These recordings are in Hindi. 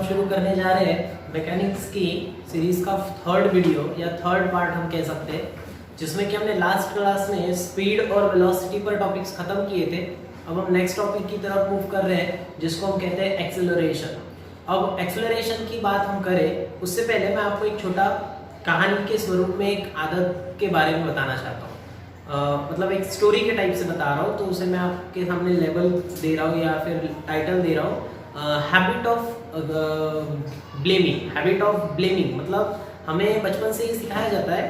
हम शुरू करने जा रहे हैं मैकेनिक्स की सीरीज का थर्ड वीडियो या थर्ड पार्ट हम कह सकते हैं, जिसमें कि हमने लास्ट क्लास में स्पीड और वेलोसिटी पर टॉपिक्स खत्म किए थे। अब हम नेक्स्ट टॉपिक की तरफ मूव कर रहे हैं, जिसको हम कहते हैं एक्सेलरेशन। अब एक्सेलरेशन की बात हम करें उससे पहले मैं आपको एक छोटा कहानी के स्वरूप में एक आदत के बारे में बताना चाहता हूँ। मतलब एक स्टोरी के टाइप से बता रहा हूँ, तो उसे मैं आपके सामने लेबल दे रहा हूँ या फिर टाइटल दे रहा हूँ, हैबिट ऑफ ब्लेमिंग। मतलब हमें बचपन से ही सिखाया जाता है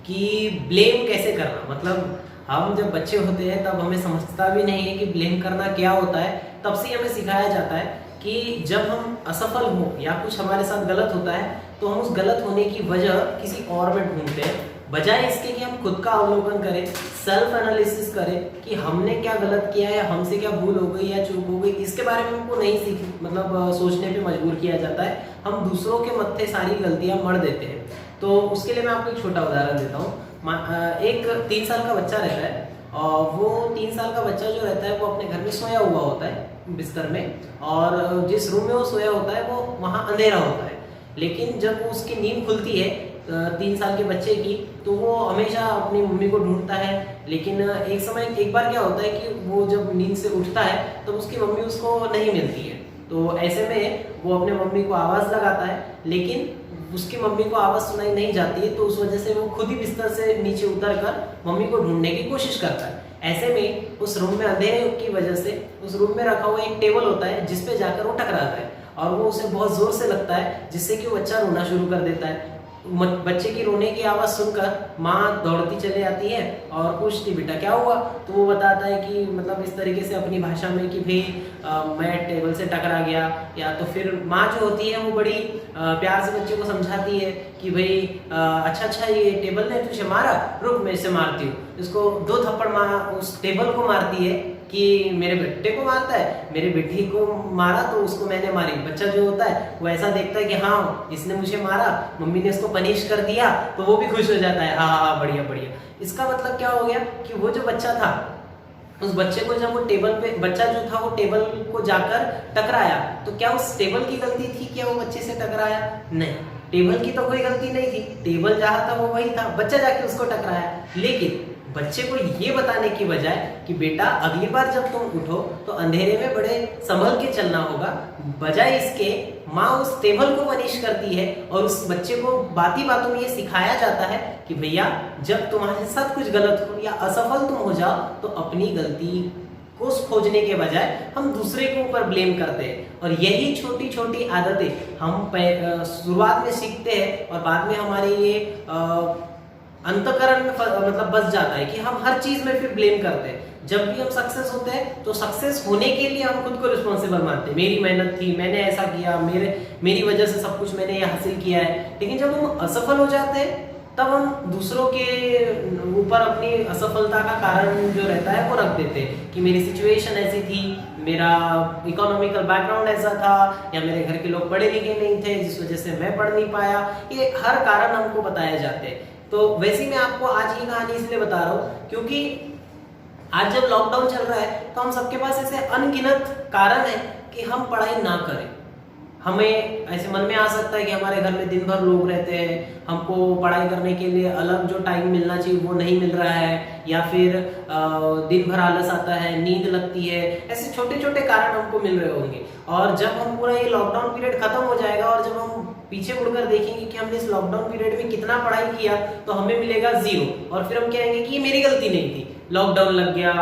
कि ब्लेम कैसे करना। मतलब हम जब बच्चे होते हैं तब हमें समझता भी नहीं है कि ब्लेम करना क्या होता है। तब से हमें सिखाया जाता है कि जब हम असफल हो या कुछ हमारे साथ गलत होता है तो हम उस गलत होने की वजह किसी और में ढूंढते हैं, बजाय इसके कि हम खुद का अवलोकन करें, सेल्फ एनालिसिस करें कि हमने क्या गलत किया है, हमसे क्या भूल हो गई या चूक हो गई। इसके बारे में हमको नहीं सोचने पे मजबूर किया जाता है। हम दूसरों के मत्थे सारी गलतियां मढ़ देते हैं। तो उसके लिए मैं आपको एक छोटा उदाहरण देता हूँ। एक 3 साल का बच्चा रहता है और वो 3 साल का बच्चा जो रहता है वो अपने घर में सोया हुआ होता है बिस्तर में, और जिस रूम में वो सोया होता है वो वहाँ अंधेरा होता है। लेकिन जब वो उसकी नींद खुलती है 3 साल के बच्चे की, तो वो हमेशा अपनी मम्मी को ढूंढता है। लेकिन एक बार क्या होता है कि वो जब नींद से उठता है तो उसकी मम्मी उसको नहीं मिलती है। तो ऐसे में वो अपने मम्मी को आवाज़ लगाता है, लेकिन उसकी मम्मी को आवाज़ सुनाई नहीं जाती है। तो उस वजह से वो खुद ही बिस्तर से नीचे उतर कर मम्मी को ढूंढने की कोशिश करता है। ऐसे में उस रूम में अंधेरे की वजह से उस रूम में रखा हुआ एक टेबल होता है जिस पे जाकर वो टकराता है और वो उसे बहुत ज़ोर से लगता है, जिससे कि वो बच्चा रोना शुरू कर देता है। बच्चे की रोने की आवाज़ सुनकर माँ दौड़ती चली आती है और पूछती बेटा क्या हुआ। तो वो बताता है कि मतलब इस तरीके से अपनी भाषा में कि भाई मैं टेबल से टकरा गया। या तो फिर माँ जो होती है वो बड़ी प्यार से बच्चे को समझाती है कि भाई अच्छा ये टेबल ने तुझे मारा, रुक मैं इसे मारती हूँ। इसको 2 थप्पड़ माँ उस टेबल को मारती है कि मेरे बेटे को मारता है, मेरे बेटी को मारा तो उसको मैंने मारी। बच्चा जो होता है वो ऐसा देखता है कि हाँ इसने मुझे मारा, मम्मी ने इसको पनिश कर दिया, तो वो भी खुश हो जाता है, हाँ बढ़िया बढ़िया। इसका मतलब क्या हो गया कि वो जो बच्चा था, उस बच्चे को जब वो टेबल पे बच्चा जो था वो टेबल को जाकर टकराया, तो क्या उस टेबल की गलती थी? क्या वो बच्चे से टकराया? नहीं, टेबल की तो कोई गलती नहीं थी। टेबल जहाँ था वो वही था, बच्चा जाके उसको टकराया। लेकिन बच्चे को ये बताने की बजाय कि बेटा अगली बार जब तुम उठो तो अंधेरे में बड़े संभल के चलना होगा, बजाय इसके माँ उस टेबल को पनिश करती है और उस बच्चे को बाती बातों में ये सिखाया जाता है कि भैया जब तुम्हारे साथ कुछ गलत हो या असफल तुम हो जाओ तो अपनी गलती को खोजने के बजाय हम दूसरे के ऊपर ब्लेम करते हैं। और यही छोटी छोटी आदतें हम शुरुआत में सीखते हैं और बाद में हमारे ये अंतकरण में मतलब बस जाता है कि हम हर चीज में फिर ब्लेम करते हैं। जब भी हम सक्सेस होते हैं तो सक्सेस होने के लिए हम खुद को रिस्पॉन्सिबल मानते हैं, मेरी मेहनत थी, मैंने ऐसा किया, मेरी वजह से सब कुछ मैंने ये हासिल किया है। लेकिन जब हम असफल हो जाते हैं तब हम दूसरों के ऊपर अपनी असफलता का कारण जो रहता है वो रख देते हैं कि मेरी सिचुएशन ऐसी थी, मेरा इकोनॉमिकल बैकग्राउंड ऐसा था, या मेरे घर के लोग पढ़े लिखे नहीं थे जिस वजह से मैं पढ़ नहीं पाया। ये हर कारण हमको बताए जाते हैं। तो वैसे ही मैं आपको आज ये कहानी इसलिए बता रहा हूँ क्योंकि आज जब लॉकडाउन चल रहा है तो हम सबके पास ऐसे अनगिनत कारण है कि हम पढ़ाई ना करें। हमें ऐसे मन में आ सकता है कि हमारे घर में दिन भर लोग रहते हैं, हमको पढ़ाई करने के लिए अलग जो टाइम मिलना चाहिए वो नहीं मिल रहा है, या फिर दिन भर आलस आता है, नींद लगती है। ऐसे छोटे छोटे कारण हमको मिल रहे होंगे। और जब हम पूरा ये लॉकडाउन पीरियड खत्म हो जाएगा और जब हम पीछे मुड़कर देखेंगे कि हमने इस लॉकडाउन पीरियड में कितना पढ़ाई किया, तो हमें मिलेगा 0। और फिर हम कहेंगे कि ये मेरी गलती नहीं थी, लॉकडाउन लग गया,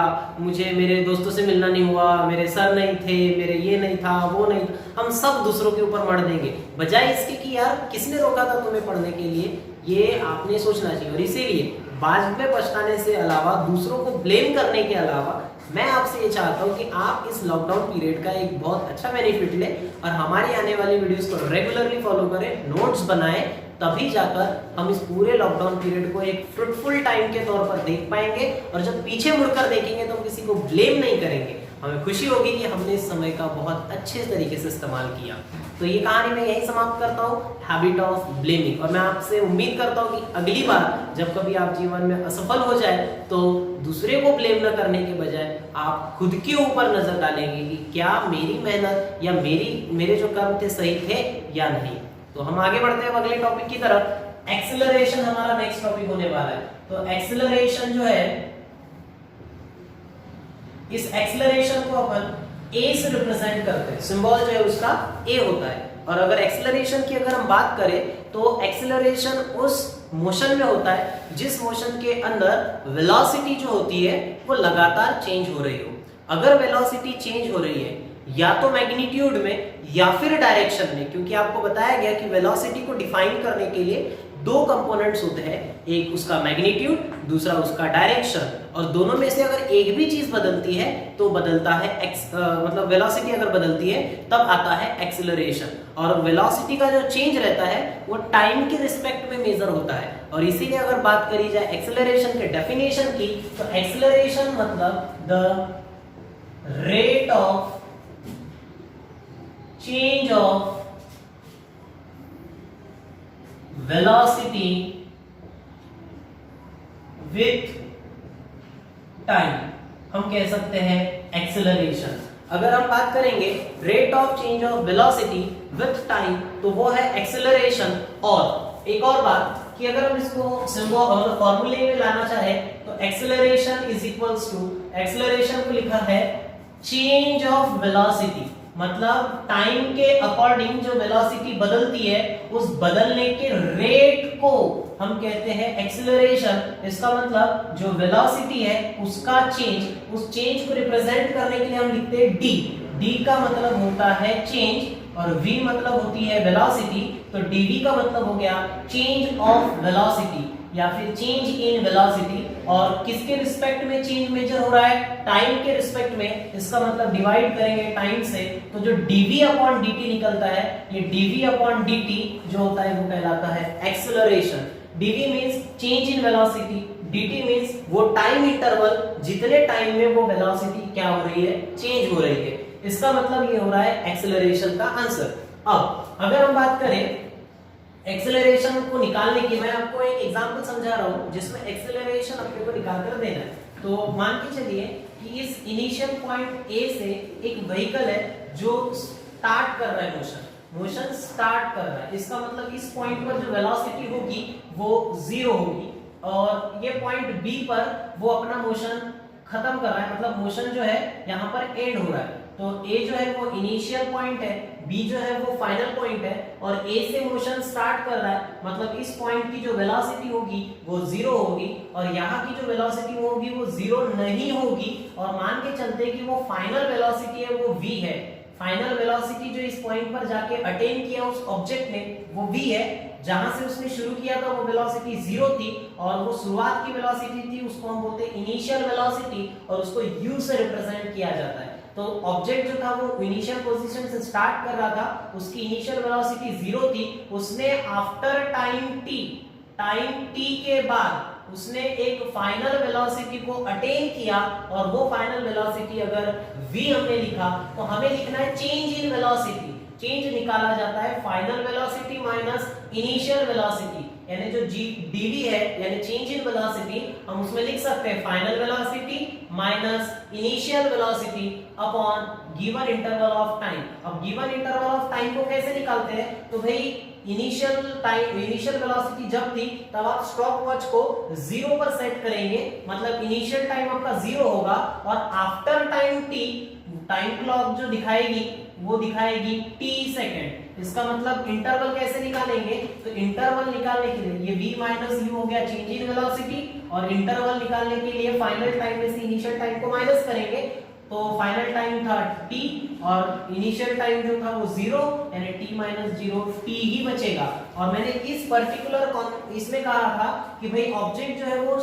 मुझे मेरे दोस्तों से मिलना नहीं हुआ, मेरे सर नहीं थे, मेरे ये नहीं था, वो नहीं था। हम सब दूसरों के ऊपर मढ़ देंगे, बजाय इसके कि यार किसने रोका था तुम्हें पढ़ने के लिए, ये आपने सोचना चाहिए। और इसीलिए बाद में पछताने से अलावा, दूसरों को ब्लेम करने के अलावा, मैं आपसे ये चाहता हूँ कि आप इस लॉकडाउन पीरियड का एक बहुत अच्छा बेनिफिट लें और हमारी आने वाली वीडियोस को रेगुलरली फॉलो करें, नोट्स बनाएं, तभी जाकर हम इस पूरे लॉकडाउन पीरियड को एक फ्रूटफुल टाइम के तौर पर देख पाएंगे। और जब पीछे मुड़कर देखेंगे तो हम किसी को ब्लेम नहीं करेंगे, हमें खुशी होगी कि हमने इस समय का बहुत अच्छे तरीके से इस्तेमाल किया। तो ये कहानी मैं यही समाप्त करता हूँ, हैबिट ऑफ ब्लेमिंग। और मैं आपसे उम्मीद करता हूँ कि अगली बार जब कभी आप जीवन में असफल हो जाए तो दूसरे को ब्लेम न करने के बजाय आप खुद के ऊपर नजर डालेंगे कि क्या मेरी मेहनत या मेरे जो कर्म थे सही थे या नहीं। तो हम आगे बढ़ते हैं अगले टॉपिक की तरफ। एक्सेलरेशन हमारा नेक्स्ट टॉपिक होने वाला है। तो एक्सेलरेशन जो है, इस एक्सेलरेशन को अपन ए से रिप्रेजेंट करते हैं, सिंबल जो है उसका ए होता है। और अगर एक्सेलरेशन की अगर हम बात करें तो एक्सेलरेशन उस मोशन में होता है जिस मोशन के अंदर वेलोसिटी जो होती है वो लगातार चेंज हो रही हो। अगर वेलोसिटी चेंज हो रही है या तो मैग्नीट्यूड में या फिर डायरेक्शन में, क्योंकि आपको बताया गया कि वेलोसिटी को डिफाइन करने के लिए दो कंपोनेंट्स होते हैं, एक उसका मैग्नीट्यूड, दूसरा उसका डायरेक्शन। और दोनों में से अगर एक भी चीज बदलती है तो बदलता है मतलब वेलोसिटी अगर बदलती है तब आता है एक्सेलरेशन। और वेलोसिटी का जो चेंज रहता है वो टाइम के रिस्पेक्ट में मेजर होता है। और इसीलिए अगर बात करी जाए एक्सेलरेशन के डेफिनेशन की तो एक्सेलरेशन मतलब the rate of change of velocity with time, हम कह सकते हैं एक्सेलरेशन। अगर हम बात करेंगे rate of change of velocity with time तो वो है एक्सेलरेशन। और एक और बात कि अगर हम इसको सिंबल फॉर्मूले में लाना चाहे तो acceleration is equals to, acceleration को लिखा है चेंज ऑफ वेलोसिटी, मतलब टाइम के अकॉर्डिंग जो वेलोसिटी बदलती है उस बदलने के रेट को हम कहते हैं एक्सेलरेशन। इसका मतलब जो वेलोसिटी है उसका चेंज, उस चेंज को रिप्रेजेंट करने के लिए हम लिखते हैं डी। डी का मतलब होता है चेंज और v मतलब होती है वेलोसिटी, तो dv का मतलब हो गया चेंज ऑफ वेलोसिटी या फिर चेंज इन वेलोसिटी। और किसके रिस्पेक्ट में चेंज मेजर हो रहा है? टाइम के रिस्पेक्ट में। इसका मतलब डिवाइड करेंगे टाइम से तो जो dv अपॉन dt निकलता है, ये dv अपॉन dt जो होता है वो कहलाता है acceleration. dv means change in velocity, dt means वो टाइम इंटरवल जितने टाइम में वो वेलोसिटी क्या हो रही है, चेंज हो रही है। इसका मतलब ये हो रहा है एक्सेलरेशन का आंसर। अब अगर हम बात करें एक्सेलरेशन को निकालने की, मैं आपको एक एग्जांपल समझा रहा हूं जिसमें एक्सेलरेशन अपने को निकाल कर देना है। तो मान के चलिए कि इस इनिशियल पॉइंट ए से एक व्हीकल है जो स्टार्ट कर रहा है मोशन स्टार्ट कर रहा है। इसका मतलब इस पॉइंट पर जो वेलोसिटी होगी वो 0 होगी और ये पॉइंट बी पर वो अपना मोशन खत्म कर रहा है, मतलब मोशन जो है यहाँ पर एंड हो रहा है। तो ए जो है वो इनिशियल पॉइंट है, बी जो है वो फाइनल पॉइंट है और ए से मोशन स्टार्ट कर रहा है, मतलब इस पॉइंट की जो वेलोसिटी होगी वो 0 होगी और यहाँ की जो वेलोसिटी होगी वो 0 नहीं होगी। और मान के चलते कि वो फाइनल वेलोसिटी है वो v है। फाइनल वेलोसिटी जो इस पॉइंट पर जाके अटेन किया उस ऑब्जेक्ट ने वो v है। जहां से उसने शुरू किया था वो वेलोसिटी 0 थी और वो शुरुआत की वेलोसिटी थी, उसको हम बोलते हैं इनिशियल वेलोसिटी और उसको u से रिप्रेजेंट किया जाता है। तो ऑब्जेक्ट जो था वो इनिशियल पोजीशन से स्टार्ट कर रहा था, उसकी इनिशियल वेलोसिटी 0 थी। उसने आफ्टर टाइम t के बाद उसने एक फाइनल वेलोसिटी को अटेन किया और वो फाइनल वेलोसिटी अगर v हमने लिखा तो हमें लिखना है चेंज इन वेलोसिटी। चेंज निकाला जाता है final velocity minus initial velocity, यानी जो dv है यानी चेंज इन वेलोसिटी, हम उसमें लिख सकते हैं final velocity minus initial velocity upon given interval of time. अब गिवन इंटरवल ऑफ टाइम को कैसे निकालते हैं? तो भाई इनिशियल वेलोसिटी जब थी तब आप स्टॉप वॉच को 0 पर सेट करेंगे, मतलब इनिशियल टाइम आपका 0 होगा और after time t time clock जो दिखाएगी वो दिखाएगी t सेकंड। इसका मतलब इंटरवल कैसे निकालेंगे? तो इंटरवल निकालने के लिए ये v माइनस u हो गया चेंज इन वेलोसिटी और इंटरवल निकालने के लिए फाइनल टाइम में से इनिशियल टाइम को माइनस करेंगे। तो फाइनल टाइम था t और इनिशियल टाइम जो था वो 0 यानी t माइनस 0 t ही बचेगा। और मैंने इस पर्टिकुलर इसमें कहा था कि भाई ऑब्जेक्ट जो है वो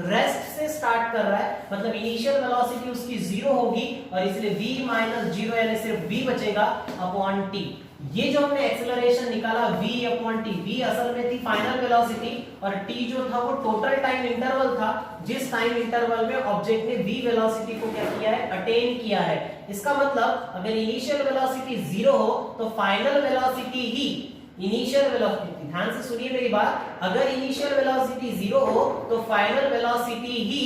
रेस्ट से स्टार्ट कर रहा है, मतलब इनिशियल वेलोसिटी उसकी 0 होगी और इसलिए v माइनस 0 यानी सिर्फ v बचेगा अपॉन t। ये जो हमने एक्सेलरेशन निकाला v/t, v असल में थी फाइनल वेलोसिटी और t जो था वो टोटल टाइम इंटरवल था, जिस टाइम इंटरवल में ऑब्जेक्ट ने v वेलोसिटी को क्या किया है, अटेन किया है। इसका मतलब अगर इनिशियल वेलोसिटी 0 हो तो फाइनल वेलोसिटी ही इनिशियल वेलोसिटी, ध्यान से सुनिए मेरी बात, अगर इनिशियल वेलोसिटी 0 हो तो final velocity he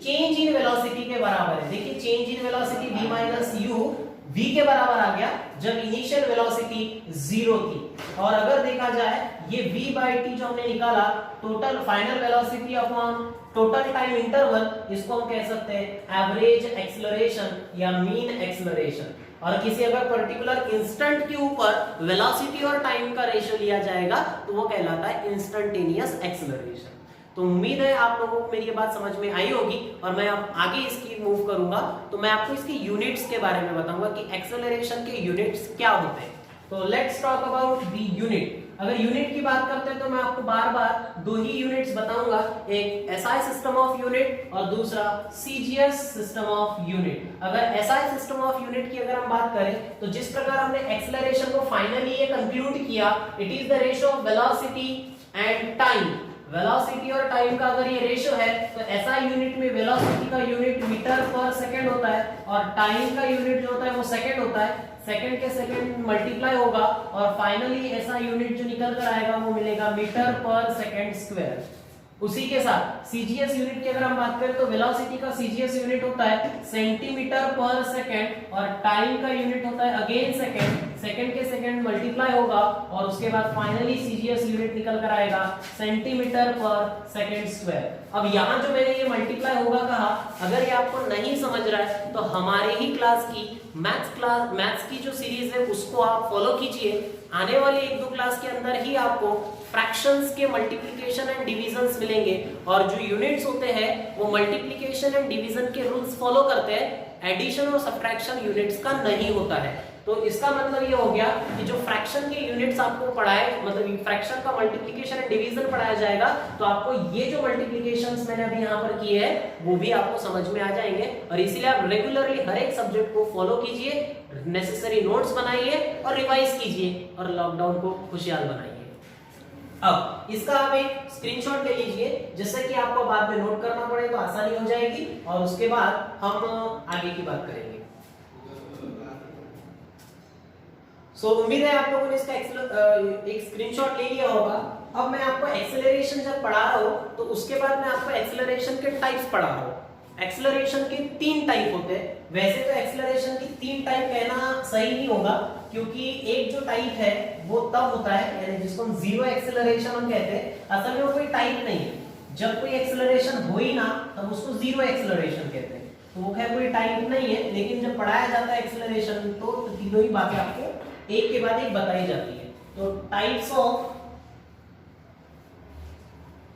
change in velocity के बराबर है। देखिए change in velocity v minus u v के बराबर आ गया जब इनिशियल वेलोसिटी 0 थी। और अगर देखा जाए ये v/t जो हमने निकाला total final velocity upon total time interval, इसको हम कह सकते हैं एवरेज एक्सेलरेशन या मीन एक्सेलरेशन। और किसी अगर पर्टिकुलर इंस्टेंट के ऊपर वेलोसिटी और टाइम का रेशियो लिया जाएगा तो वो कहलाता है इंस्टेंटेनियस एक्सेलरेशन। तो उम्मीद है आप लोगों को मेरी ये बात समझ में आई होगी और मैं अब आगे इसकी मूव करूंगा तो मैं आपको इसके यूनिट्स के बारे में बताऊंगा कि एक्सेलरेशन के यूनिट्स क्या होते हैं। तो let's talk about the unit. अगर यूनिट की बात करते हैं तो मैं आपको बार बार दो ही यूनिट्स बताऊंगा, एक एसआई सिस्टम ऑफ यूनिट और दूसरा सीजीएस सिस्टम ऑफ यूनिट। अगर एसआई सिस्टम ऑफ यूनिट की अगर हम बात करें तो जिस प्रकार हमने एक्सेलरेशन को फाइनली ये कंक्लूड किया, it is the ratio of velocity and time. Velocity और टाइम का अगर ये रेशियो है तो एसआई यूनिट में वेलोसिटी का यूनिट मीटर पर सेकंड होता है और टाइम का यूनिट जो होता है वो सेकंड होता है। सेकंड के सेकंड मल्टीप्लाई होगा और फाइनली ऐसा यूनिट जो निकल कर आएगा वो मिलेगा मीटर पर सेकंड स्क्वायर। उसी के साथ सीजीएस यूनिट की अगर हम बात करें तो वेलोसिटी का सीजीएस यूनिट होता है सेंटीमीटर पर सेकंड और टाइम का यूनिट होता है अगेन सेकंड। सेकंड के सेकंड मल्टीप्लाई होगा और उसके बाद फाइनली सीजीएस यूनिट निकल कर आएगा सेंटीमीटर पर सेकंड स्क्वायर। अब यहाँ जो मैंने ये मल्टीप्लाई होगा कहा, अगर ये आपको नहीं समझ रहा है तो हमारे ही क्लास की मैथ्स की जो सीरीज है उसको आप फॉलो कीजिए। आने वाले 1-2 क्लास के अंदर ही आपको फ्रैक्शंस के मल्टीप्लिकेशन एंड डिविजन्स मिलेंगे और जो यूनिट्स होते हैं वो मल्टीप्लिकेशन एंड डिवीजन के रूल्स फॉलो करते हैं, एडिशन और सब्ट्रैक्शन यूनिट्स का नहीं होता है। तो इसका मतलब ये हो गया कि जो फ्रैक्शन के यूनिट्स आपको पढ़ाए, मतलब फ्रैक्शन का मल्टीप्लिकेशन एंड डिवीजन पढ़ाया जाएगा तो आपको ये जो मल्टीप्लिकेशंस मैंने अभी यहाँ पर किए हैं वो भी आपको समझ में आ जाएंगे। और इसीलिए आप रेगुलरली हर एक सब्जेक्ट को फॉलो कीजिए, नेसेसरी नोट्स बनाइए और रिवाइज कीजिए और लॉकडाउन को खुशहाल बनाइए। अब इसका आप एक स्क्रीनशॉट ले लीजिए जिससे कि आपको बाद में नोट करना पड़े तो आसानी हो जाएगी और उसके बाद हम आगे की बात करेंगे। सो उम्मीद है आप लोगों ने इसका एक स्क्रीनशॉट ले लिया होगा। अब मैं आपको एक्सेलरेशन जब पढ़ा रहा हूं तो उसके बाद मैं आपको एक्सेलरेशन के टाइप्स पढ़ा रहा हूं। एक्सेलरेशन के 3 टाइप होते हैं। वैसे तो एक्सेलरेशन की 3 टाइप कहना सही नहीं होगा क्योंकि एक जो टाइप है वो तब होता है यानी जिसको हम जीरो एक्सेलरेशन हम कहते हैं, असल में वो कोई टाइप नहीं है। जब कोई एक्सेलरेशन हो ही ना तब उसको जीरो एक्सेलरेशन कहते हैं। तो वो खैर कोई टाइप नहीं है, लेकिन जब पढ़ाया जाता है एक्सेलरेशन तो तीनों ही बातें आपको एक के बाद एक बताई जाती है। तो types of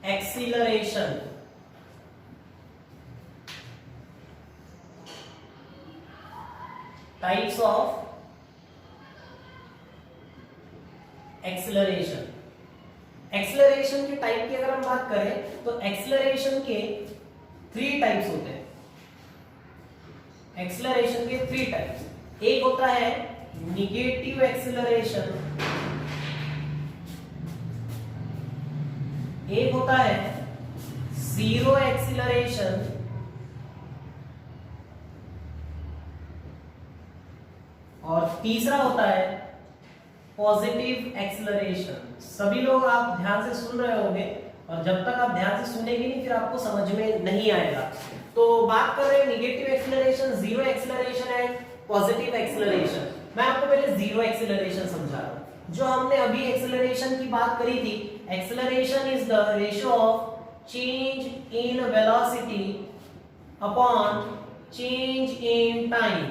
acceleration, types of acceleration. Acceleration के टाइप की अगर हम बात करें तो एक्सेलरेशन के 3 टाइप्स होते हैं। एक्सेलरेशन के 3 टाइप्स, एक होता है निगेटिव एक्सेलरेशन, एक होता है जीरो एक्सेलरेशन और तीसरा होता है पॉजिटिव एक्सेलरेशन। सभी लोग आप ध्यान से सुन रहे होंगे और जब तक आप ध्यान से सुनेंगे नहीं फिर आपको समझ में नहीं आएगा। तो बात कर रहे हैं negative acceleration, zero acceleration and positive acceleration. मैं आपको पहले जीरो एक्सेलरेशन समझा रहा हूं। जो हमने अभी एक्सेलरेशन की बात करी थी, acceleration is the ratio of change in velocity upon change in time,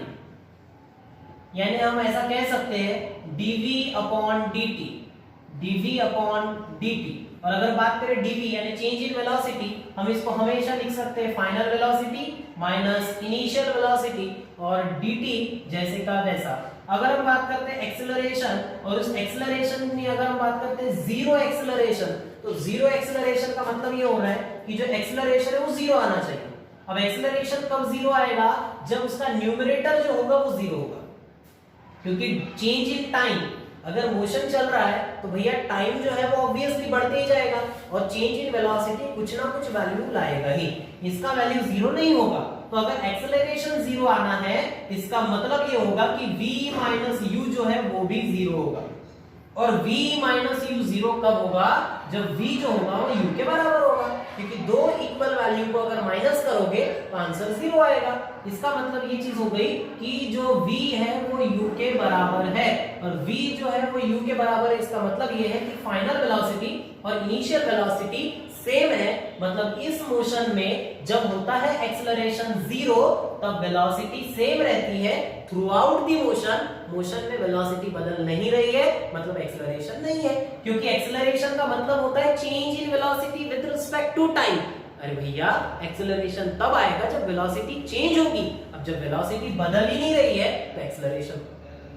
यानी हम ऐसा कह सकते हैं dv upon dt, dv upon dt। और अगर बात करें dv यानी चेंज इन वेलोसिटी, हम इसको हमेशा लिख सकते हैं final velocity minus initial velocity और dt जैसे का वैसा। अगर हम बात करते हैं एक्सेलरेशन और उस एक्सेलरेशन में अगर हम बात करते हैं जीरो एक्सेलरेशन, तो जीरो एक्सेलरेशन का मतलब ये हो रहा है कि जो एक्सेलरेशन है वो जीरो आना चाहिए। अब एक्सेलरेशन कब जीरो आएगा? जब उसका न्यूमरेटर जो होगा वो जीरो होगा, क्योंकि चेंज इन टाइम अगर मोशन चल रहा है तो भैया टाइम जो है वो ऑब्वियसली बढ़ते ही जाएगा और चेंज इन वेलोसिटी कुछ ना कुछ वैल्यू लाएगा ही, इसका वैल्यू जीरो नहीं होगा। तो अगर एक्सेलरेशन जीरो आना है इसका मतलब ये होगा कि v माइनस यू जो है वो भी जीरो होगा। और v माइनस यू जीरो कब होगा? जब v जो होगा वो u के बराबर होगा, क्योंकि दो इक्वल वैल्यू को अगर माइनस करोगे तो आंसर जीरो आएगा। इसका मतलब ये चीज हो गई कि जो v है वो u के बराबर है और v जो है वो u के बराबर है। इसका मतलब ये है कि फाइनल वेलोसिटी और इनिशियल वेलोसिटी सेम है। मतलब इस मोशन में जब होता है एक्सेलरेशन जीरो तब वेलोसिटी सेम रहती है through out the motion. Motion में वेलोसिटी बदल नहीं रही है, मतलब एक्सेलरेशन नहीं है, क्योंकि एक्सेलरेशन का मतलब होता है change in velocity with respect to time. अरे भैया एक्सेलरेशन तब आएगा जब वेलोसिटी चेंज होगी। अब जब वेलोसिटी बदल ही नहीं रही है तो एक्सेलरेशन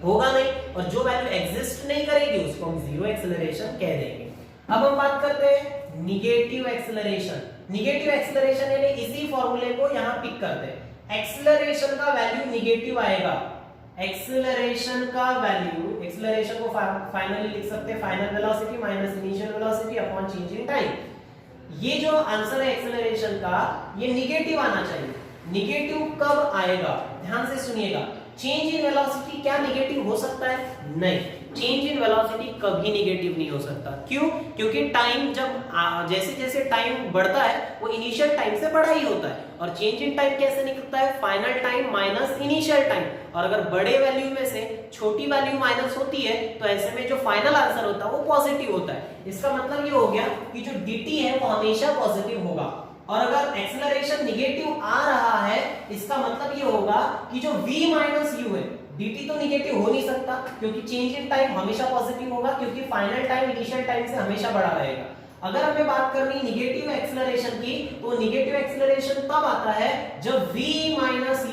होगा नहीं, और जो वैल्यू एग्जिस्ट नहीं करेगी उसको हम जीरो एक्सेलरेशन कह देंगे। अब हम बात करते हैं निगेटिव एक्सेलरेशन। निगेटिव एक्सेलरेशन यानी इसी फॉर्मूले को यहां पिक करते हैं। एक्सेलरेशन का वैल्यू निगेटिव आएगा। एक्सेलरेशन का वैल्यू, एक्सेलरेशन को फाइनली लिख सकते हैं final velocity minus initial velocity upon change in time. ये जो आंसर है एक्सेलरेशन का ये निगेटिव आना चाहिए। निगेटिव कब आएगा? ध्यान से सुनिएगा। चेंज इन वेलोसिटी क्या निगेटिव हो सकता है? नहीं, चेंज इन वेलोसिटी कभी निगेटिव नहीं हो सकता। क्यों? क्योंकि टाइम जब जैसे जैसे टाइम बढ़ता है वो इनिशियल टाइम से बड़ा ही होता है। और चेंज इन टाइम कैसे निकलता है? Final time minus initial time. और अगर बड़े वैल्यू में से छोटी वैल्यू माइनस होती है तो ऐसे में जो फाइनल आंसर होता है वो पॉजिटिव होता है। इसका मतलब ये हो गया कि जो dt है वो हमेशा पॉजिटिव होगा। और अगर एक्सेलरेशन निगेटिव आ रहा है इसका मतलब ये होगा कि जो v माइनस यू है, dt तो निगेटिव हो नहीं सकता क्योंकि चेंज इन टाइम हमेशा पॉजिटिव होगा, क्योंकि फाइनल टाइम इनिशियल टाइम से हमेशा बड़ा रहेगा। अगर हमें बात करनी निगेटिव एक्सेलरेशन की तो निगेटिव एक्सेलरेशन तब आता है जब v माइनस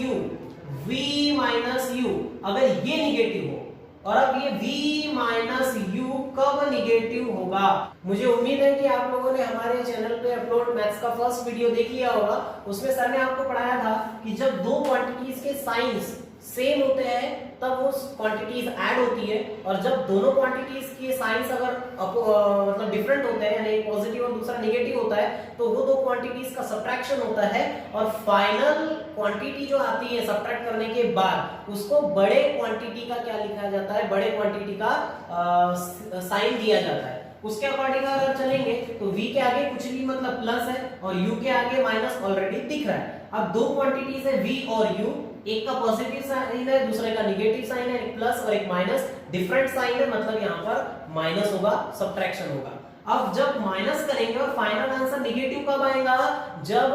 यू अगर ये निगेटिव हो। और अब ये v माइनस यू कब निगेटिव होगा? मुझे उम्मीद है कि आप लोगों ने हमारे चैनल पे अपलोड मैथ्स का फर्स्ट वीडियो देख लिया होगा। उसमें सर ने आपको पढ़ाया था कि जब दो क्वांटिटीज के साइंस सेम होते हैं तब वो क्वांटिटीज ऐड होती है, और जब दोनों क्वांटिटीज के साइंस अगर मतलब डिफरेंट होते हैं यानी पॉजिटिव और दूसरा नेगेटिव होता है तो वो दो क्वांटिटीज का सब्ट्रैक्शन होता है और फाइनल क्वांटिटी जो आती है सब्ट्रैक्ट करने के बाद उसको बड़े क्वांटिटी का क्या लिखा जाता है? बड़े क्वांटिटी का साइन दिया जाता है। उसके अकॉर्डिंग अगर चलेंगे तो v के आगे कुछ भी मतलब प्लस है और u के आगे माइनस ऑलरेडी दिख रहा है। अब दो क्वांटिटीज है v और u, एक का पॉजिटिव साइन है दूसरे का नेगेटिव साइन है, एक प्लस और एक माइनस। डिफरेंट साइन है मतलब यहाँ पर माइनस होगा, सब्ट्रैक्शन होगा। अब जब माइनस करेंगे और फाइनल आंसर नेगेटिव कब आएगा? जब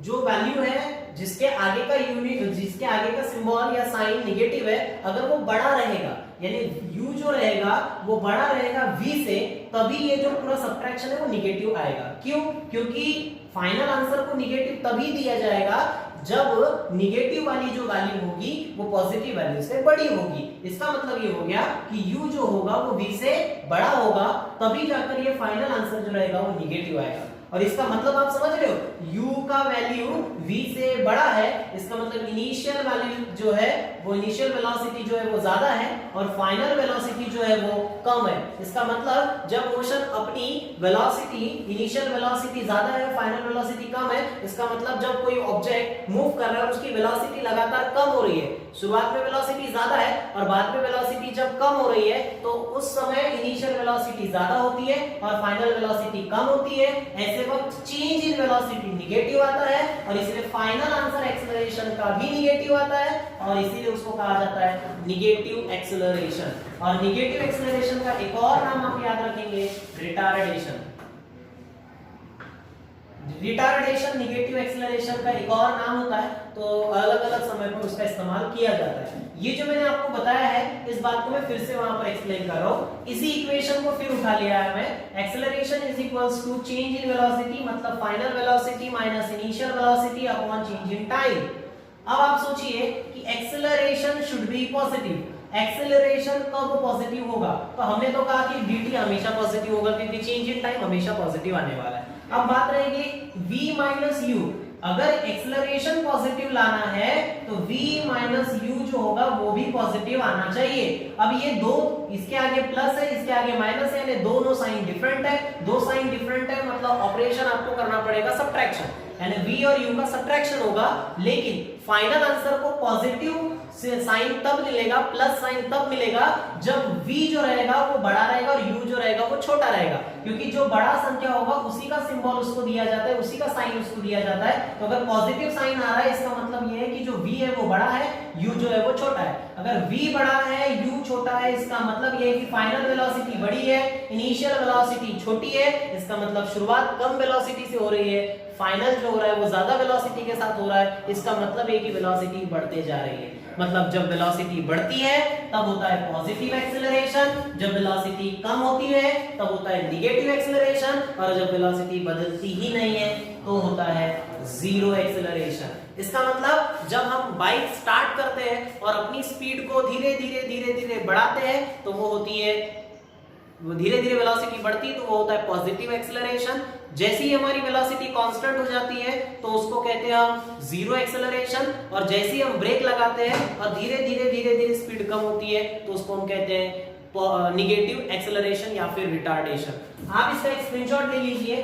जो वैल्यू है जिसके आगे का यूनिट, जिसके आगे का सिंबल या साइन नेगेटिव है अगर वो बड़ा रहेगा, यानी u जो रहेगा वो बड़ा रहेगा v से, तभी ये जो पूरा सब्ट्रैक्शन है वो नेगेटिव आएगा। क्यों? क्योंकि फाइनल आंसर को नेगेटिव तभी दिया जाएगा जब नेगेटिव वाली जो वैल्यू होगी वो पॉजिटिव वैल्यू से बड़ी होगी। इसका मतलब ये हो गया कि u जो होगा वो v से बड़ा होगा, तभी जाकर ये फाइनल आंसर जो रहेगा वो नेगेटिव आएगा। और इसका मतलब आप समझ रहे हो, u का वैल्यू v से बड़ा है, इसका मतलब इनिशियल वैल्यू जो है वो इनिशियल वेलोसिटी जो है वो ज्यादा है और फाइनल वेलोसिटी जो है वो कम है। इसका मतलब जब मोशन अपनी वेलोसिटी, इनिशियल वेलोसिटी ज्यादा है, फाइनल वेलोसिटी कम है, इसका मतलब जब कोई ऑब्जेक्ट मूव कर रहा है उसकी वेलोसिटी लगातार कम हो रही है। शुरुआत में वेलोसिटी ज्यादा है और बाद में वेलोसिटी जब कम हो रही है तो उस समय इनिशियल वेलोसिटी ज्यादा होती है और फाइनल वेलोसिटी कम होती है। ऐसे वक्त चेंज इन वेलोसिटी नेगेटिव आता है और इसलिए फाइनल आंसर एक्सेलरेशन का भी नेगेटिव आता है और इसीलिए उसको कहा जाता है नेगेटिव एक्सेलरेशन। और नेगेटिव एक्सेलरेशन का एक और नाम आप याद रखेंगे, रिटार्डेशन। रिटार्डेशन नेगेटिव एक्सेलरेशन का एक और नाम होता है, तो अलग अलग समय पर उसका इस्तेमाल किया जाता है। ये जो मैंने आपको बताया है इस बात को मैं फिर से वहां पर एक्सप्लेन कर रहा हूं। इसी इक्वेशन को फिर उठा लिया है मैं। Acceleration is equals to change in velocity मतलब final velocity minus initial velocity upon change in time. अब आप सोचिए कि acceleration should be positive. Acceleration कब पॉजिटिव होगा? तो हमने तो कहा कि dt हमेशा पॉजिटिव होगा क्योंकि चेंज इन टाइम हमेशा पॉजिटिव आने वाला है। अब बात रहेगी v माइनस यू। अगर एक्सेलरेशन पॉजिटिव लाना है तो v माइनस यू जो होगा वो भी पॉजिटिव आना चाहिए। अब ये दो, इसके आगे प्लस है, इसके आगे माइनस है, यानी दोनों साइन डिफरेंट है। दो साइन डिफरेंट है मतलब ऑपरेशन आपको करना पड़ेगा सब्ट्रैक्शन, यानी v और u का सब्ट्रैक्शन होगा। लेकिन फाइनल आंसर को पॉजिटिव साइन तब मिलेगा, प्लस साइन तब मिलेगा जब v जो रहेगा वो बड़ा रहेगा और u जो रहेगा वो छोटा रहेगा, क्योंकि जो बड़ा संख्या होगा उसी का सिंबल उसको दिया जाता है, उसी का साइन उसको दिया जाता है। तो अगर पॉजिटिव साइन आ रहा है इसका मतलब ये है कि जो v है वो बड़ा है, u जो है वो छोटा है। अगर v बड़ा है, u छोटा है, इसका मतलब ये है कि फाइनल वेलोसिटी बड़ी है, इनिशियल वेलोसिटी छोटी है। इसका मतलब शुरुआत कम वेलोसिटी से हो रही है, फाइनल जो हो रहा है वो ज्यादा वेलोसिटी के साथ हो रहा है। इसका मतलब है कि वेलोसिटी बढ़ते जा रही है। मतलब जब वेलोसिटी बढ़ती है तब होता है पॉजिटिव एक्सेलरेशन, जब वेलोसिटी कम होती है तब होता है नेगेटिव एक्सेलरेशन, और जब वेलोसिटी बदलती ही नहीं है तो होता है जीरो एक्सेलरेशन। इसका मतलब जब हम बाइक स्टार्ट करते हैं और अपनी स्पीड को धीरे धीरे धीरे धीरे बढ़ाते हैं तो वो होती है, वो धीरे धीरे वेलोसिटी बढ़ती है तो वो होता है पॉजिटिव एक्सेलरेशन। जैसे ही हमारी वेलोसिटी कांस्टेंट हो जाती है तो उसको कहते हैं हम जीरो एक्सेलरेशन, और जैसे ही हम ब्रेक लगाते हैं और धीरे धीरे धीरे धीरे स्पीड कम होती है तो उसको हम कहते हैं नेगेटिव एक्सेलरेशन या फिर रिटार्डेशन। आप इसका एक स्क्रीनशॉट ले लीजिए।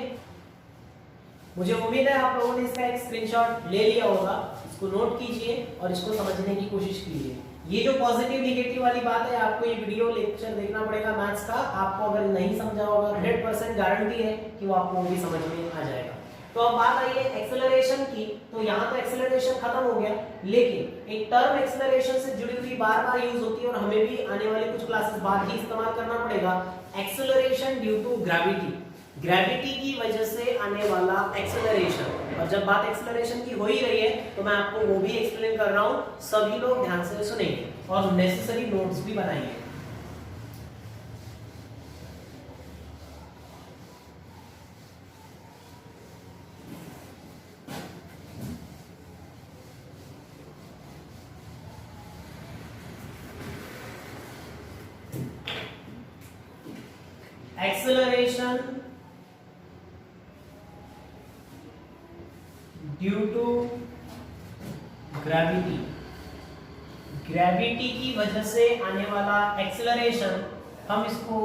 मुझे उम्मीद है आप लोगों ने इसका एक स्क्रीनशॉट ले लिया होगा। इसको नोट कीजिए और इसको समझने की कोशिश कीजिए। ये जो पॉजिटिव नेगेटिव वाली बात है, आपको ये वीडियो लेक्चर देखना पड़ेगा मैथ्स का। आपको अगर नहीं समझा होगा 100% गारंटी है कि वो आपको भी समझ में आ जाएगा। तो अब बात आई है एक्सेलरेशन की, तो यहाँ तो एक्सेलरेशन खत्म हो गया, लेकिन एक टर्म एक्सेलरेशन से जुड़ी हुई बार बार यूज होती है और हमें भी आने वाले कुछ क्लासेस बाद ही इस्तेमाल करना पड़ेगा। Acceleration due to gravity, gravity की वजह से आने वाला एक्सेलरेशन। और जब बात एक्सेलरेशन की हो ही रही है तो मैं आपको वो भी एक्सप्लेन कर रहा हूं, सभी लोग ध्यान से सुनेंगे और नेसेसरी नोट्स भी बनाएंगे। Acceleration due to gravity, gravity की वजह से आने वाला एक्सेलरेशन हम इसको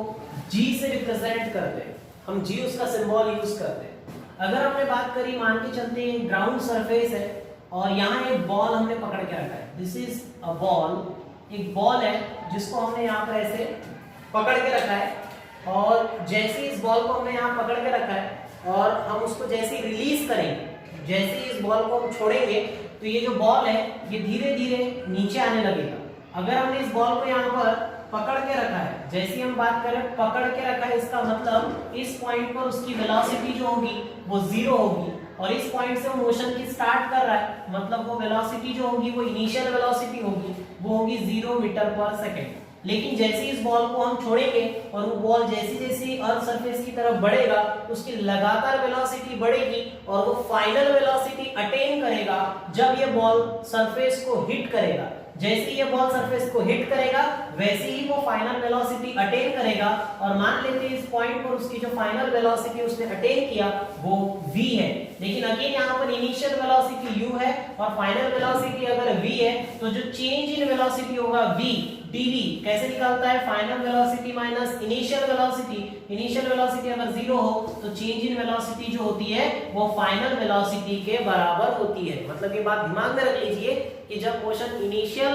g से रिप्रेजेंट करते हैं, हम g उसका सिंबल यूज करते हैं। अगर हमने बात करी, मान के चलते हैं ग्राउंड सरफेस है और यहाँ एक बॉल हमने पकड़ के रखा है, दिस इज अ बॉल, एक बॉल है जिसको हमने यहाँ पर ऐसे पकड़ के रखा है, और जैसे इस बॉल को हमने यहाँ पकड़ के रखा है और हम उसको जैसे रिलीज करेंगे, जैसे इस बॉल को हम छोड़ेंगे तो ये जो बॉल है ये धीरे धीरे नीचे आने लगेगा। अगर हमने इस बॉल को यहाँ पर पकड़ के रखा है, जैसे हम बात करें पकड़ के रखा है, इसका मतलब इस पॉइंट पर उसकी वेलोसिटी जो होगी वो जीरो होगी, और इस पॉइंट से वो मोशन की स्टार्ट कर रहा है, मतलब वो वेलोसिटी जो होगी वो इनिशियल वेलोसिटी होगी, वो होगी 0 मीटर पर सेकेंड। लेकिन जैसे इस बॉल को हम छोड़ेंगे और वो बॉल जैसे जैसे अर्थ सरफेस की तरफ बढ़ेगा उसकी लगातार वेलोसिटी बढ़ेगी और वो फाइनल वेलोसिटी अटेन करेगा जब ये बॉल सरफेस को हिट करेगा। जैसे ये बॉल सरफेस को हिट करेगा वैसे ही वो फाइनल वेलोसिटी अटेन करेगा, और मान लेते हैं इस पॉइंट पर उसकी जो फाइनल वेलोसिटी उसने अटेन किया वो v है। लेकिन अगेन यहाँ पर इनिशियल वेलोसिटी u है और फाइनल वेलोसिटी अगर v है तो जो चेंज इन वेलोसिटी होगा v dv कैसे निकालता है, final velocity minus initial velocity. Initial velocity अगर 0 हो तो चेंज इन वेलोसिटी जो होती है वो फाइनल वेलोसिटी के बराबर होती है। मतलब ये बात दिमाग में रख लीजिए कि जब मोशन इनिशियल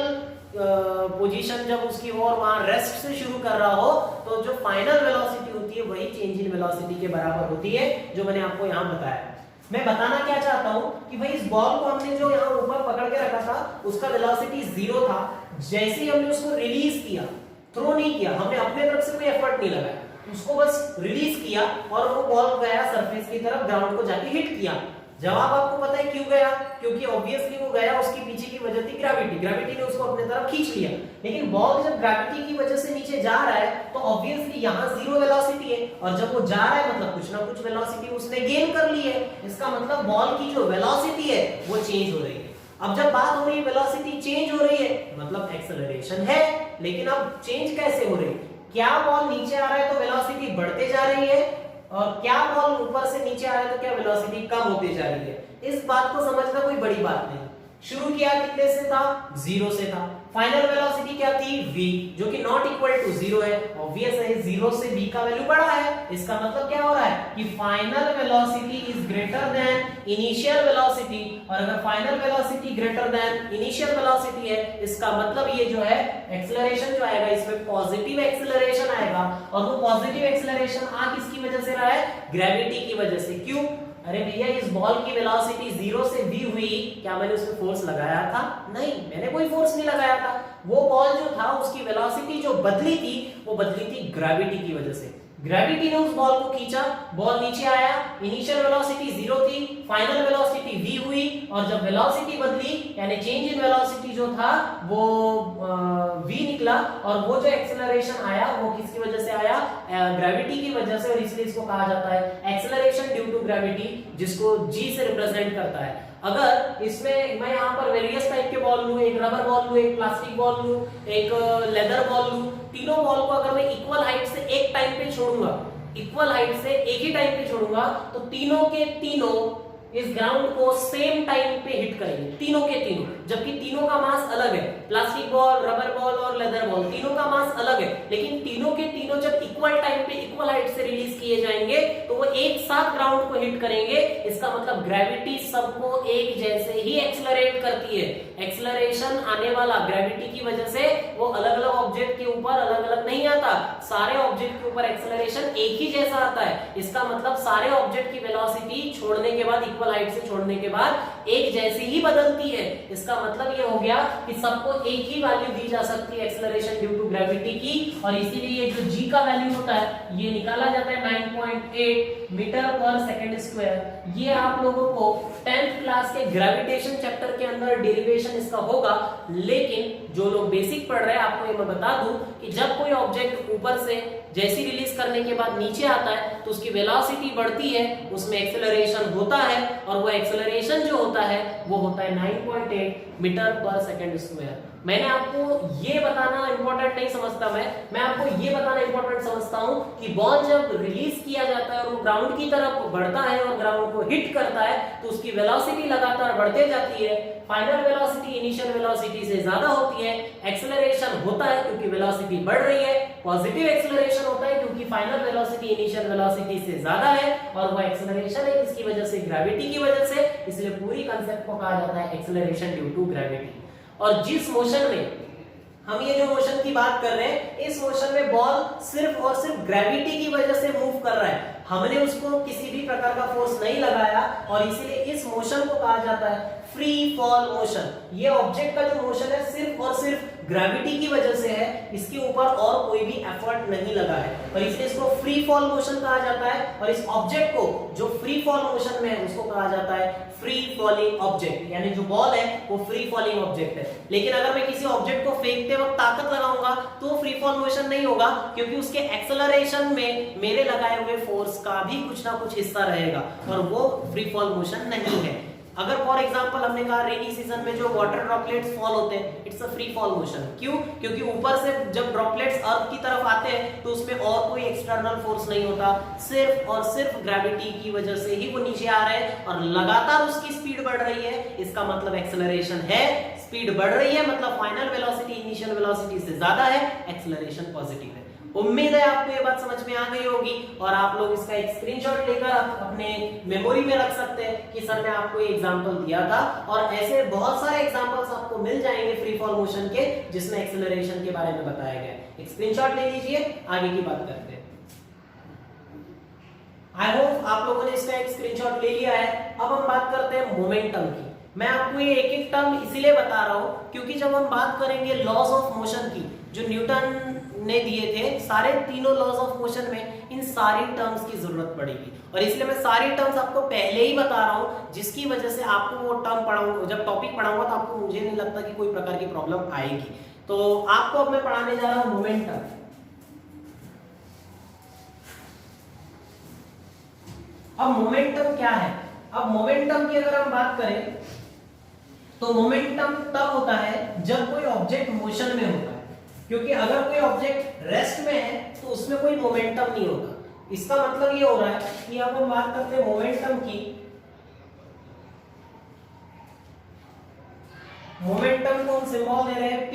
पोजीशन जब उसकी और वहां रेस्ट से शुरू कर रहा हो तो जो फाइनल वेलोसिटी होती है वही चेंज इन वेलोसिटी के बराबर होती है, जो मैंने आपको यहाँ बताया। मैं बताना क्या चाहता हूं कि भाई इस बॉल को हमने जो यहाँ ऊपर पकड़ के रखा था उसका वेलोसिटी 0 था, जैसे ही हमने उसको रिलीज किया, थ्रो नहीं किया, हमने अपने तरफ से कोई एफर्ट नहीं लगाया, उसको बस रिलीज किया और वो बॉल गया सरफेस की तरफ, ग्राउंड को जाके हिट किया। जवाब आपको पता है क्यों गया, क्योंकि ऑब्वियसली वो गया, उसके पीछे की वजह थी ग्रेविटी, ग्रेविटी ने उसको अपने तरफ खींच लिया। लेकिन बॉल जब ग्रेविटी की वजह से नीचे जा रहा है तो ऑब्वियसली यहाँ 0 वेलोसिटी है, और जब वो जा रहा है मतलब कुछ ना कुछ वेलोसिटी उसने गेन कर ली है। इसका मतलब बॉल की जो वेलोसिटी है वो चेंज हो रही है। अब जब बात हो रही है वेलोसिटी चेंज हो रही है मतलब एक्सेलरेशन है, लेकिन अब चेंज कैसे हो रही है, क्या बॉल नीचे आ रहा है तो वेलोसिटी बढ़ते जा रही है, और क्या बॉल ऊपर से नीचे आ रहा है तो क्या वेलोसिटी कम होती जा रही है। इस बात को समझना कोई बड़ी बात नहीं, शुरू किया कितने से था, 0 से था। फाइनल वेलोसिटी क्या थी, v, जो कि नॉट इक्वल टू 0 है। ऑब्वियस है 0 से v का वैल्यू बड़ा है, इसका मतलब क्या हो रहा है कि final velocity is greater than initial velocity, और अगर final velocity greater than initial velocity है, इसका मतलब ये जो है एक्सेलरेशन जो आएगा इसमें पॉजिटिव एक्सेलरेशन आएगा, और वो पॉजिटिव एक्सेलरेशन आ किसकी वजह से रहा है, ग्रेविटी की वजह से। क्यों, अरे भैया इस बॉल की वेलोसिटी 0 से v हुई, क्या मैंने उसमें फोर्स लगाया था, नहीं, मैंने कोई फोर्स नहीं लगाया था। वो बॉल जो था उसकी वेलोसिटी जो बदली थी वो बदली थी ग्रेविटी की वजह से। ग्रेविटी ने उस बॉल को खींचा, बॉल नीचे आया, इनिशियल वेलोसिटी 0 थी, फाइनल वेलोसिटी v हुई, और जब वेलोसिटी बदली यानी चेंज इन वेलोसिटी जो था वो v निकला, और वो जो एक्सेलरेशन आया वो किसकी वजह से आया, ग्रेविटी की वजह से, और इसलिए इसको कहा जाता है एक्सेलरेशन ड्यू टू ग्रेविटी, जिसको g से रिप्रेजेंट करता है। अगर इसमें मैं यहाँ पर वेरियस टाइप के बॉल लूं, एक रबर बॉल लूं, एक प्लास्टिक बॉल लूं, एक लेदर बॉल लूं, तीनों बॉल को अगर मैं इक्वल हाइट से एक टाइम पे छोड़ूंगा, इक्वल हाइट से एक ही टाइम पे छोड़ूंगा, तो तीनों के तीनों इस ग्राउंड को सेम टाइम पे हिट करेंगे, तीनों के तीनों, जबकि तीनों का मास अलग है। प्लास्टिक बॉल, रबर बॉल और लेदर बॉल तीनों का मास अलग है, लेकिन तीनों के तीनों जब इक्वल टाइम पे इक्वल हाइट से रिलीज किए जाएंगे तो वो एक साथ ग्राउंड को हिट करेंगे। इसका मतलब ग्रेविटी सबको एक जैसे ही एक्सेलरेट करती है। एक्सेलरेशन आने वाला ग्रेविटी की वजह से वो अलग अलग ऑब्जेक्ट के ऊपर अलग अलग नहीं आता, सारे ऑब्जेक्ट के ऊपर एक्सेलरेशन एक ही जैसा आता है। इसका मतलब सारे ऑब्जेक्ट की वेलोसिटी छोड़ने के बाद, इक्वल हाइट से छोड़ने के बाद एक जैसी ही बदलती है। इसका मतलब ये हो गया कि सबको एक ही वैल्यू दी जा सकती है एक्सेलरेशन ड्यू टू ग्रेविटी की, और इसीलिए ये जो g का वैल्यू होता है ये निकाला जाता है 9.8 मीटर पर सेकंड स्क्वायर। ये आप लोगों को 10th क्लास के ग्रेविटेशन चैप्टर के अंदर डेरिवेशन इसका होगा, लेकिन जो लोग बेसिक पढ़ रहे हैं आपको ये मैं बता दूं कि जब कोई ऑब्जेक्ट ऊपर से जैसी रिलीज करने के बाद नीचे आता है तो उसकी वेलोसिटी बढ़ती है, उसमें एक्सेलरेशन होता है, और वो एक्सेलरेशन जो होता है वो होता है 9.8 मीटर पर सेकंड स्क्वायर। मैंने आपको ये बताना इंपॉर्टेंट नहीं समझता, मैं आपको ये बताना इंपॉर्टेंट समझता हूं कि बॉल जब रिलीज किया जाता है और वो ग्राउंड की तरफ बढ़ता है और ग्राउंड को हिट करता है तो उसकी वेलोसिटी लगातार बढ़ते जाती है। फाइनल वेलोसिटी इनिशियल वेलोसिटी से ज्यादा होती है। एक्सेलरेशन होता है क्योंकि वेलोसिटी बढ़ रही है, पॉजिटिव एक्सेलरेशन होता है क्योंकि फाइनल वेलोसिटी इनिशियल वेलोसिटी से ज्यादा है, और वो एक्सेलरेशन है इसकी वजह से, ग्रेविटी की वजह से। इसलिए पूरी कांसेप्ट को कहा जाता है एक्सेलरेशन ड्यू टू ग्रेविटी। और जिस मोशन में हम ये जो मोशन की बात कर रहे हैं, इस मोशन में बॉल सिर्फ और सिर्फ ग्रेविटी की वजह से मूव कर रहा है, हमने उसको किसी भी प्रकार का फोर्स नहीं लगाया, और इसीलिए इस मोशन को कहा जाता है फ्री फॉल मोशन। ये ऑब्जेक्ट का जो मोशन है सिर्फ और सिर्फ ग्रेविटी की वजह से है, इसके ऊपर और कोई भी एफर्ट नहीं लगा है, और इसलिए इसको फ्री फॉल मोशन कहा जाता है। और इस ऑब्जेक्ट को जो फ्री फॉल मोशन में है उसको कहा जाता है फ्री फॉलिंग ऑब्जेक्ट, यानी जो बॉल है वो फ्री फॉलिंग ऑब्जेक्ट है। लेकिन अगर मैं किसी ऑब्जेक्ट को फेंकते वक्त ताकत लगाऊंगा तो फ्री फॉल मोशन नहीं होगा, क्योंकि उसके एक्सेलरेशन में मेरे लगाए हुए फोर्स का भी कुछ ना कुछ हिस्सा रहेगा, और वो फ्री फॉल मोशन नहीं है। अगर फॉर एग्जांपल हमने कहा रेनी सीजन में जो वाटर ड्रॉपलेट्स फॉल होते हैं, it's a free fall motion. क्यों? क्योंकि ऊपर से जब ड्रॉपलेट्स अर्थ की तरफ आते हैं तो उसमें और कोई एक्सटर्नल फोर्स नहीं होता, सिर्फ और सिर्फ ग्रेविटी की वजह से ही वो नीचे आ रहे हैं, और लगातार उसकी स्पीड बढ़ रही है। इसका मतलब एक्सेलरेशन है, स्पीड बढ़ रही है, मतलब फाइनल वेलोसिटी इनिशियल वेलोसिटी से ज्यादा है, एक्सेलरेशन पॉजिटिव है। उम्मीद है आपको ये बात समझ में आ गई होगी, और आप लोग इसका एक स्क्रीनशॉट लेकर अपने मेमोरी में रख सकते हैं कि सर ने आपको ये एग्जांपल दिया था। और ऐसे बहुत सारे एग्जांपल्स आपको मिल जाएंगे फ्री फॉल मोशन के जिसमें एक्सेलरेशन के बारे में बताया गया है। एक स्क्रीनशॉट ले लीजिए, आगे की बात करते हैं। आई होप आप लोगों ने इसका एक स्क्रीनशॉट ले लिया है। अब हम बात करते हैं मोमेंटम की। मैं आपको ये एक एक टर्म इसीलिए बता रहा हूं क्योंकि जब हम बात करेंगे लॉज ऑफ मोशन की, जो न्यूटन ने दिए थे, सारे तीनों लॉज ऑफ मोशन में इन सारी टर्म्स की जरूरत पड़ेगी, और इसलिए मैं सारी टर्म्स आपको पहले ही बता रहा हूं, जिसकी वजह से आपको वो टर्म पढ़ाऊंगा, जब टॉपिक पढ़ाऊंगा तो आपको मुझे नहीं लगता कि कोई प्रकार की प्रॉब्लम आएगी। तो आपको अब मैं पढ़ाने जा रहा हूं मोमेंटम। अब मोमेंटम क्या है? अब मोमेंटम की अगर हम बात करें तो मोमेंटम तब होता है जब कोई ऑब्जेक्ट मोशन में होता है, क्योंकि अगर कोई ऑब्जेक्ट रेस्ट में है तो उसमें कोई मोमेंटम नहीं होगा। इसका मतलब ये हो रहा है कि अब हम बात करते हैं मोमेंटम की, मोमेंटम को हम सिंबल दे रहे हैं P,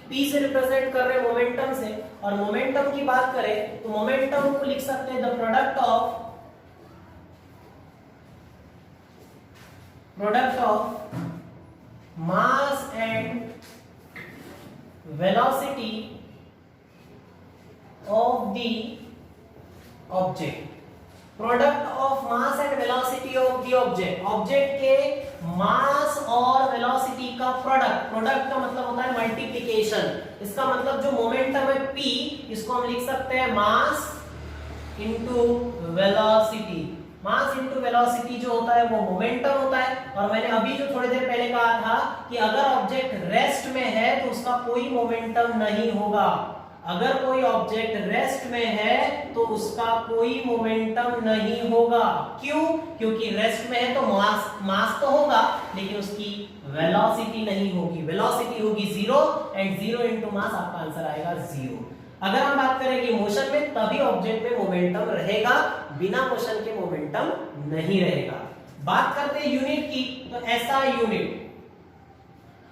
P से रिप्रेजेंट कर रहे हैं मोमेंटम से, और मोमेंटम की बात करें तो मोमेंटम को लिख सकते हैं the product of mass and velocity of the object. Product of mass and velocity of the object, object के मास और वेलोसिटी का प्रोडक्ट, प्रोडक्ट का मतलब होता है मल्टीप्लिकेशन। इसका मतलब जो मोमेंटम है p, इसको हम लिख सकते हैं mass into velocity. Mass into velocity जो होता है वो मोमेंटम होता है। और मैंने अभी जो थोड़ी देर पहले कहा था कि अगर ऑब्जेक्ट रेस्ट में है तो उसका कोई मोमेंटम नहीं होगा। अगर कोई ऑब्जेक्ट रेस्ट में है तो उसका कोई मोमेंटम नहीं होगा। क्यों? क्योंकि रेस्ट में है तो मास तो होगा लेकिन उसकी वेलोसिटी नहीं होगी। वेलोसिटी होगी 0 एंड 0 इनटू मास, आपका आंसर आएगा 0। अगर हम बात करें कि मोशन में, तभी ऑब्जेक्ट में मोमेंटम रहेगा, बिना मोशन के मोमेंटम नहीं रहेगा। बात करते हैं यूनिट की, तो एसआई यूनिट।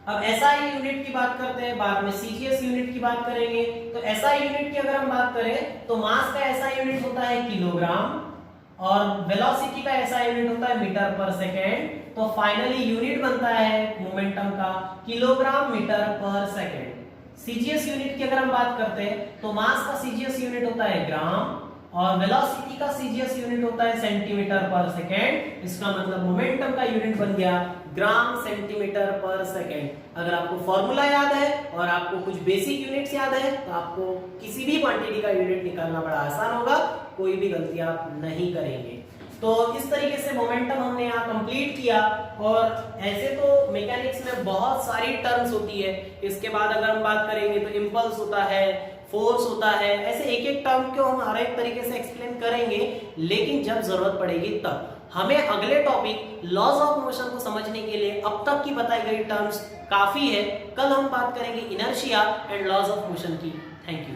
अब एसआई यूनिट की बात करते हैं, बाद में सीजीएस यूनिट की बात करेंगे। तो एसआई यूनिट की अगर हम बात करें तो मास का एसआई यूनिट होता है किलोग्राम, और वेलोसिटी का एसआई यूनिट होता है मीटर पर सेकेंड। तो फाइनली यूनिट बनता है मोमेंटम का किलोग्राम मीटर पर सेकेंड। सीजीएस यूनिट की अगर हम बात करते हैं तो मास का सीजीएस यूनिट होता है ग्राम, और वेलोसिटी का सीजीएस यूनिट होता है सेंटीमीटर पर सेकेंड। इसका मतलब मोमेंटम का यूनिट बन गया ग्राम सेंटीमीटर पर सेकेंड। अगर आपको फॉर्मूला याद है और आपको कुछ बेसिक यूनिट्स याद है तो आपको किसी भी क्वांटिटी का यूनिट निकालना बड़ा आसान होगा, कोई भी गलती आप नहीं करेंगे। तो इस तरीके से मोमेंटम हमने यहाँ कंप्लीट किया। और ऐसे तो मैकेनिक्स में बहुत सारी टर्म्स होती है। इसके बाद अगर हम बात करेंगे तो इंपल्स होता है, फोर्स होता है, ऐसे एक एक टर्म को हम हर एक तरीके से एक्सप्लेन करेंगे, लेकिन जब जरूरत पड़ेगी तब। हमें अगले टॉपिक लॉज ऑफ मोशन को समझने के लिए अब तक की बताई गई टर्म्स काफी है। कल हम बात करेंगे inertia and laws of motion की। Thank you.